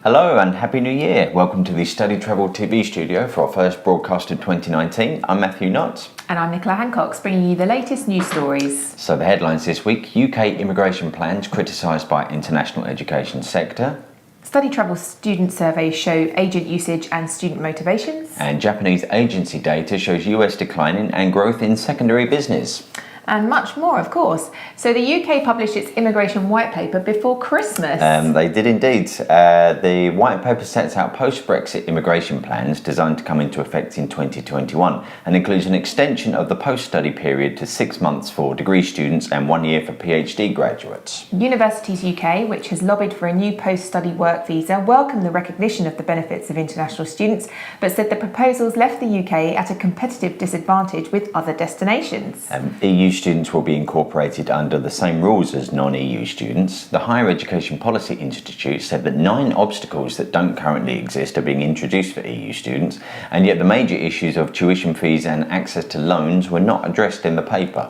Hello and Happy New Year. Welcome to the StudyTravel TV studio for our first broadcast of 2019. I'm Matthew Knott. And I'm Nicola Hancox, bringing you the latest news stories. So the headlines this week: UK immigration plans criticised by international education sector. StudyTravel student surveys show agent usage and student motivations. And Japanese agency data shows US declining and growth in secondary business. And much more, of course. So the UK published its immigration white paper before Christmas. They did indeed. The white paper sets out post-Brexit immigration plans designed to come into effect in 2021 and includes an extension of the post-study period to 6 months for degree students and 1 year for PhD graduates. Universities UK, which has lobbied for a new post-study work visa, welcomed the recognition of the benefits of international students, but said the proposals left the UK at a competitive disadvantage with other destinations. EU students will be incorporated under the same rules as non-EU students. The Higher Education Policy Institute said that 9 obstacles that don't currently exist are being introduced for EU students, and yet the major issues of tuition fees and access to loans were not addressed in the paper.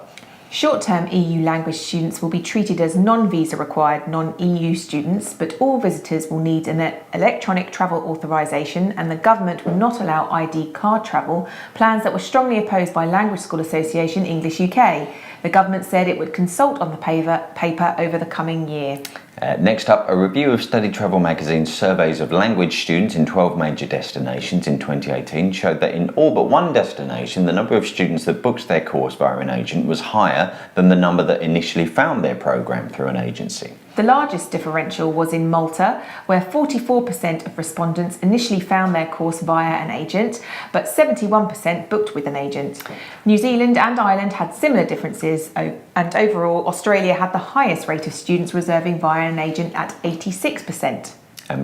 Short-term EU language students will be treated as non-visa required non-EU students, but all visitors will need an electronic travel authorisation, and the government will not allow ID card travel, plans that were strongly opposed by Language School Association English UK. The government said it would consult on the paper over the coming year. Next up, a review of StudyTravel magazine's surveys of language students in 12 major destinations in 2018 showed that in all but one destination, the number of students that booked their course via an agent was higher than the number that initially found their programme through an agency. The largest differential was in Malta, where 44% of respondents initially found their course via an agent, but 71% booked with an agent. New Zealand and Ireland had similar differences, and overall, Australia had the highest rate of students reserving via an agent at 86%.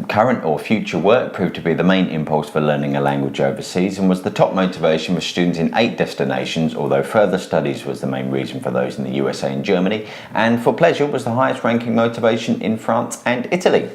Current or future work proved to be the main impulse for learning a language overseas and was the top motivation for students in 8 destinations, although further studies was the main reason for those in the USA and Germany, and for pleasure was the highest ranking motivation in France and Italy.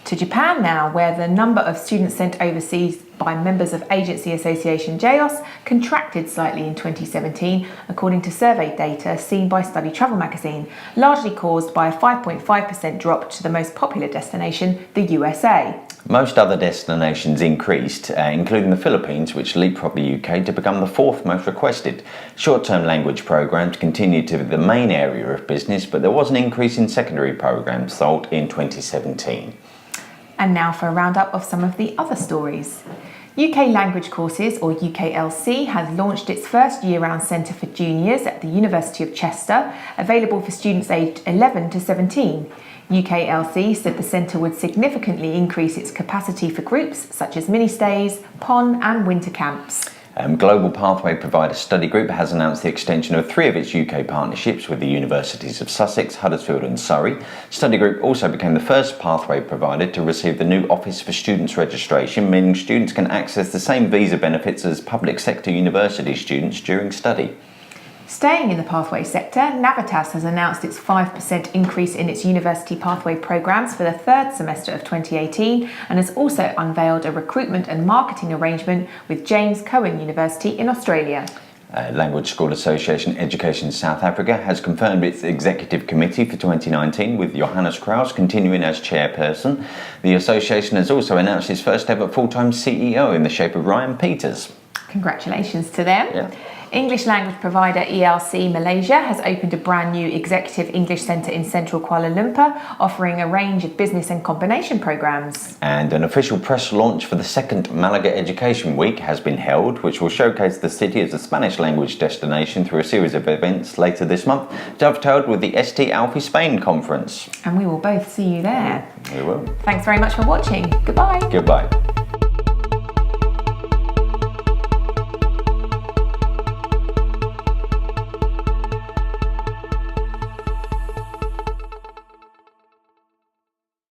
To Japan now, where the number of students sent overseas by members of agency association JAOS contracted slightly in 2017, according to survey data seen by StudyTravel magazine, largely caused by a 5.5% drop to the most popular destination, the USA. Most other destinations increased, including the Philippines, which leapfrogged the UK to become the 4th most requested. Short-term language programs continued to be the main area of business, but there was an increase in secondary programs sold in 2017. And now for a roundup of some of the other stories. UK Language Courses, or UKLC, has launched its first year-round centre for juniors at the University of Chester, available for students aged 11 to 17. UKLC said the centre would significantly increase its capacity for groups such as mini-stays, PON and winter camps. Global Pathway provider Study Group has announced the extension of 3 of its UK partnerships with the Universities of Sussex, Huddersfield and Surrey. Study Group also became the first pathway provider to receive the new Office for Students registration, meaning students can access the same visa benefits as public sector university students during study. Staying in the pathway sector, Navitas has announced its 5% increase in its university pathway programmes for the 3rd semester of 2018 and has also unveiled a recruitment and marketing arrangement with James Cohen University in Australia. Language School Association Education South Africa has confirmed its executive committee for 2019 with Johannes Kraus continuing as chairperson. The association has also announced its first ever full-time CEO in the shape of Ryan Peters. Congratulations to them. Yeah. English language provider ELC Malaysia has opened a brand new Executive English Centre in central Kuala Lumpur, offering a range of business and combination programmes. And an official press launch for the 2nd Malaga Education Week has been held, which will showcase the city as a Spanish language destination through a series of events later this month, dovetailed with the ST Alfie Spain conference. And we will both see you there. We will. Thanks very much for watching. Goodbye. Goodbye.